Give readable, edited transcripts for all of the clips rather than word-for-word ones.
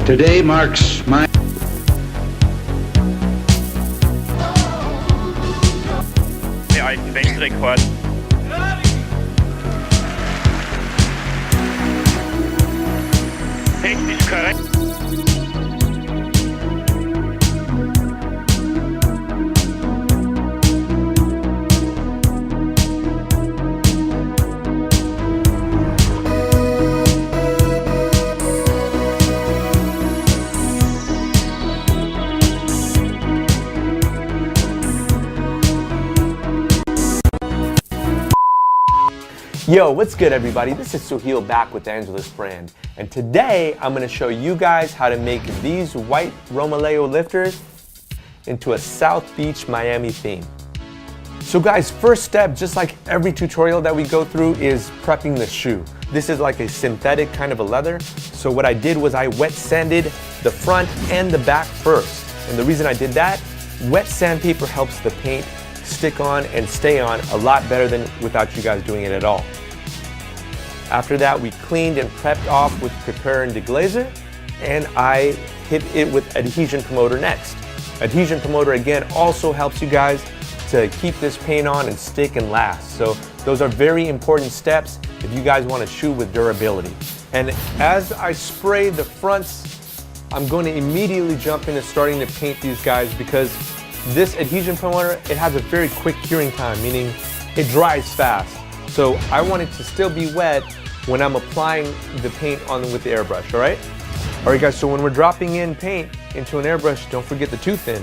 Today marks my alten Weltrekord. Technisch korrekt. Yo, what's good everybody? This is Suhail back with the Angelus brand. And today I'm gonna show you guys how to make these white Romoleo lifters into a South Beach, Miami theme. So guys, first step, just like every tutorial that we go through, is prepping the shoe. This is like a synthetic kind of a leather. So what I did was I wet sanded the front and the back first. And the reason I did that, wet sandpaper helps the paint stick on and stay on a lot better than without you guys doing it at all. After that, we cleaned and prepped off with Prepare and Deglazer, and I hit it with Adhesion Promoter next. Adhesion Promoter again also helps you guys to keep this paint on and stick and last. So those are very important steps if you guys want a shoe with durability. And as I spray the fronts, I'm going to immediately jump into starting to paint these guys because this adhesion promoter, it has a very quick curing time, meaning it dries fast. So I want it to still be wet when I'm applying the paint on with the airbrush, all right? All right guys, so when we're dropping in paint into an airbrush, don't forget the too thin.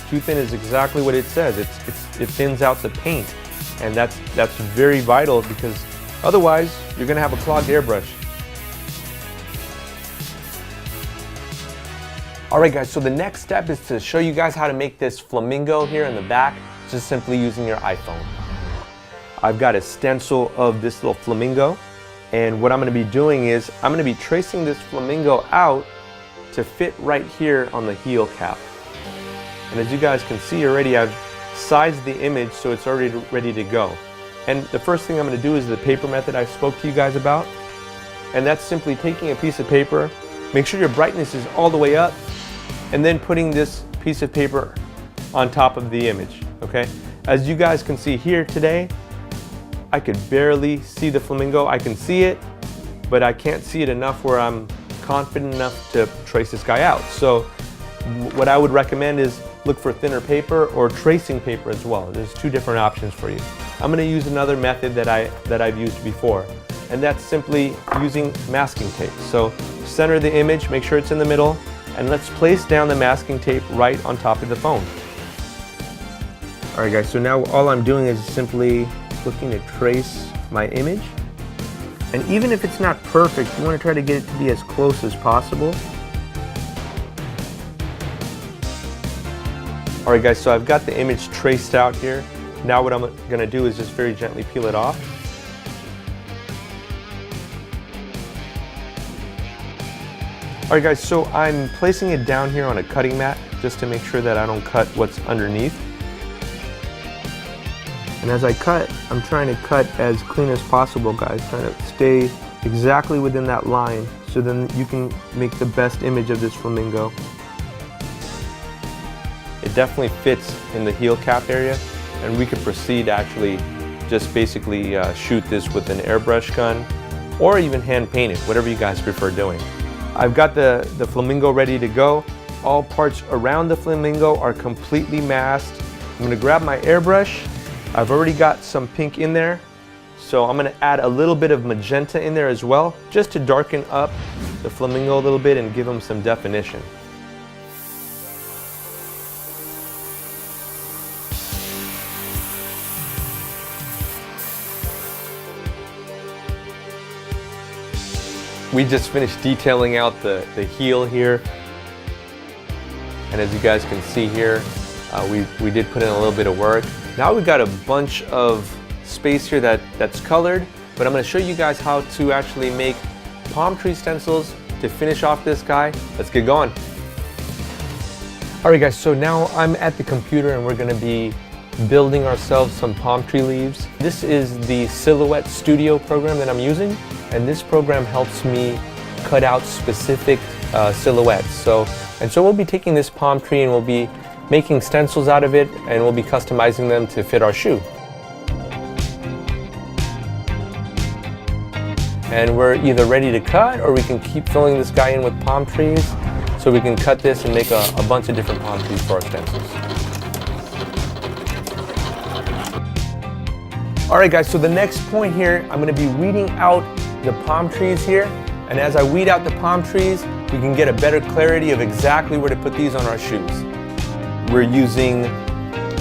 Too thin is exactly what it says. It thins out the paint. And that's very vital because otherwise you're gonna have a clogged airbrush. Alright guys, so the next step is to show you guys how to make this flamingo here in the back, just simply using your iPhone. I've got a stencil of this little flamingo, and what I'm going to be doing is I'm going to be tracing this flamingo out to fit right here on the heel cap. And as you guys can see already, I've sized the image so it's already ready to go. And the first thing I'm going to do is the paper method I spoke to you guys about, and that's simply taking a piece of paper, make sure your brightness is all the way up, and then putting this piece of paper on top of the image, okay? As you guys can see here today, I could barely see the flamingo. I can see it, but I can't see it enough where I'm confident enough to trace this guy out. So what I would recommend is look for thinner paper or tracing paper as well. There's two different options for you. I'm gonna use another method that I've used before, and that's simply using masking tape. So center the image, make sure it's in the middle, and let's place down the masking tape right on top of the phone. All right guys, so now all I'm doing is simply looking to trace my image. And even if it's not perfect, you want to try to get it to be as close as possible. All right guys, so I've got the image traced out here. Now what I'm gonna do is just very gently peel it off. All right guys, so I'm placing it down here on a cutting mat just to make sure that I don't cut what's underneath. And as I cut, I'm trying to cut as clean as possible, guys, trying to stay exactly within that line so then you can make the best image of this flamingo. It definitely fits in the heel cap area, and we could proceed actually just basically shoot this with an airbrush gun or even hand paint it, whatever you guys prefer doing. I've got the flamingo ready to go. All parts around the flamingo are completely masked. I'm gonna grab my airbrush. I've already got some pink in there, so I'm gonna add a little bit of magenta in there as well, just to darken up the flamingo a little bit and give him some definition. We just finished detailing out the heel here. And as you guys can see here, we did put in a little bit of work. Now we've got a bunch of space here that's colored, but I'm gonna show you guys how to actually make palm tree stencils to finish off this guy. Let's get going. All right guys, so now I'm at the computer and we're gonna be building ourselves some palm tree leaves. This is the Silhouette Studio program that I'm using, and this program helps me cut out specific silhouettes. So we'll be taking this palm tree and we'll be making stencils out of it, and we'll be customizing them to fit our shoe. And we're either ready to cut, or we can keep filling this guy in with palm trees, so we can cut this and make a bunch of different palm trees for our stencils. All right guys, so the next point here, I'm gonna be weeding out the palm trees here. And as I weed out the palm trees, we can get a better clarity of exactly where to put these on our shoes. We're using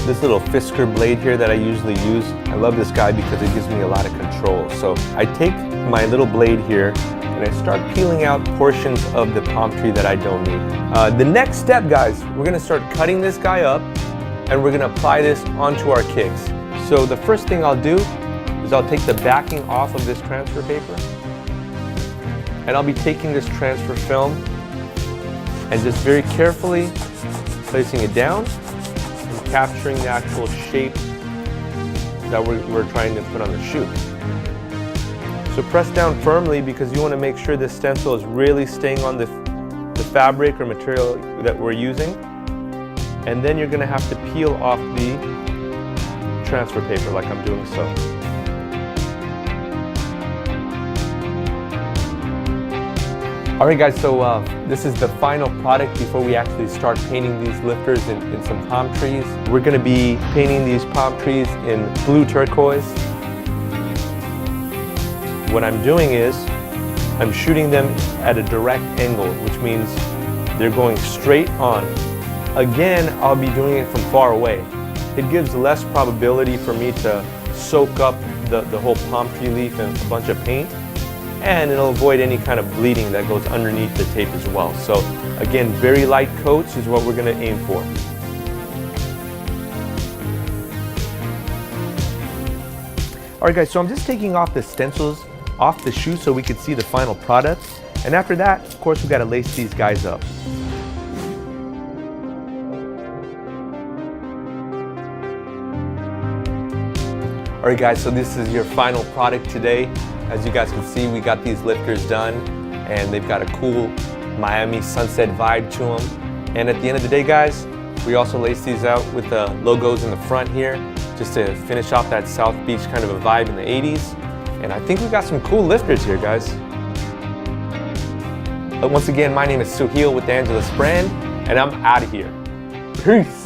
this little Fisker blade here that I usually use. I love this guy because it gives me a lot of control. So I take my little blade here and I start peeling out portions of the palm tree that I don't need. The next step, guys, we're gonna start cutting this guy up and we're gonna apply this onto our kicks. So the first thing I'll do is I'll take the backing off of this transfer paper, and I'll be taking this transfer film and just very carefully placing it down and capturing the actual shape that we're trying to put on the shoe. So press down firmly because you want to make sure this stencil is really staying on the fabric or material that we're using. And then you're going to have to peel off the transfer paper like I'm doing so. Alright guys, so this is the final product before we actually start painting these lifters in some palm trees. We're going to be painting these palm trees in blue turquoise. What I'm doing is I'm shooting them at a direct angle, which means they're going straight on. Again, I'll be doing it from far away. It gives less probability for me to soak up the whole palm tree leaf in a bunch of paint, and it'll avoid any kind of bleeding that goes underneath the tape as well. So again, very light coats is what we're going to aim for. Alright guys, so I'm just taking off the stencils off the shoe so we can see the final product. And after that, of course, we got to lace these guys up. Alright guys, so this is your final product today. As you guys can see, we got these lifters done and they've got a cool Miami sunset vibe to them. And at the end of the day, guys, we also lace these out with the logos in the front here just to finish off that South Beach kind of a vibe in the 80s. And I think we got some cool lifters here, guys. But once again, my name is Suhail with the Angelus brand, and I'm out of here. Peace.